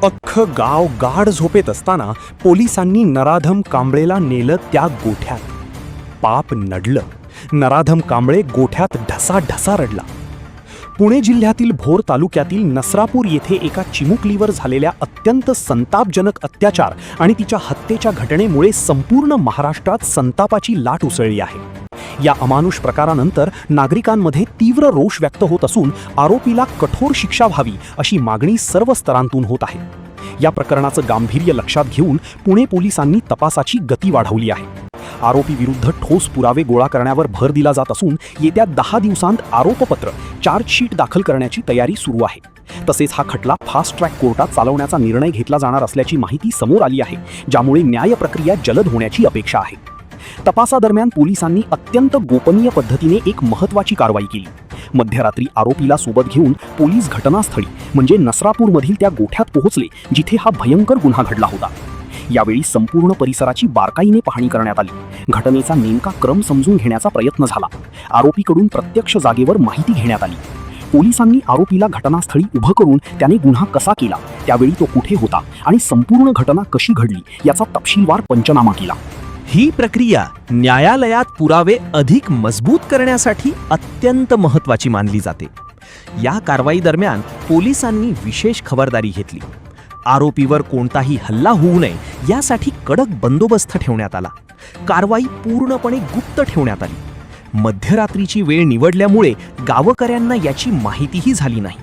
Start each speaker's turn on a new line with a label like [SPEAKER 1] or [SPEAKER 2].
[SPEAKER 1] अख्खं गाव गाढ झोपेत असताना पोलिसांनी नराधम कांबळेला नेलं त्या गोठ्यात. पाप नडलं. नराधम कांबळे गोठ्यात ढसाढसा रडला. पुणे जिल्ह्यातील भोर तालुक्यातील नसरापूर येथे एका चिमुकलीवर झालेल्या अत्यंत संतापजनक अत्याचार आणि तिच्या हत्येच्या घटनेमुळे संपूर्ण महाराष्ट्रात संतापाची लाट उसळली आहे. या अमानुष प्रकारानंतर नागरिकांमध्ये तीव्र रोष व्यक्त होत असून आरोपीला कठोर शिक्षा व्हावी अशी मागणी सर्व स्तरांतून होत आहे. या प्रकरणाचं गांभीर्य लक्षात घेऊन पुणे पोलिसांनी तपासाची गती वाढवली आहे. आरोपी विरुद्ध ठोस पुरावे गोळा करण्यावर भर दिला जात असून येत्या 10 दिवसांत आरोपपत्र चार्जशीट दाखल करण्याची तयारी सुरू आहे. तसेच हा खटला फास्ट ट्रॅक कोर्टात चालवण्याचा निर्णय घेतला जाणार असल्याची माहिती समोर आली आहे, ज्यामुळे न्याय प्रक्रिया जलद होण्याची अपेक्षा आहे. तपासादरम्यान पोलिसांनी अत्यंत गोपनीय पद्धतीने एक महत्त्वाची कारवाई केली. मध्यरात्री आरोपीला सोबत घेऊन पोलीस घटनास्थळी म्हणजे नसरापूरमधील त्या गोठ्यात पोहोचले जिथे हा भयंकर गुन्हा घडला होता. यावेळी संपूर्ण परिसराची बारकाईने पाहणी करण्यात आली. घटनेचा नेमका क्रम समजून घेण्याचा प्रयत्न झाला. आरोपीकडून प्रत्यक्ष जागेवर माहिती घेण्यात आली. पोलिसांनी आरोपीला घटनास्थळी उभं करून त्याने गुन्हा कसा केला, त्यावेळी तो कुठे होता आणि संपूर्ण घटना कशी घडली याचा तपशीलवार पंचनामा केला.
[SPEAKER 2] ही प्रक्रिया न्यायालयात पुरावे अधिक मजबूत करण्यासाठी अत्यंत महत्त्वाची मानली जाते. या कारवाई दरम्यान पोलिसांनी विशेष खबरदारी घेतली. आरोपीवर कोणताही हल्ला होऊ नये यासाठी कडक बंदोबस्त ठेवण्यात आला. कारवाई पूर्णपणे गुप्त ठेवण्यात आली. मध्यरात्रीची वेळ निवडल्यामुळे गावकऱ्यांना याची माहितीही झाली नाही.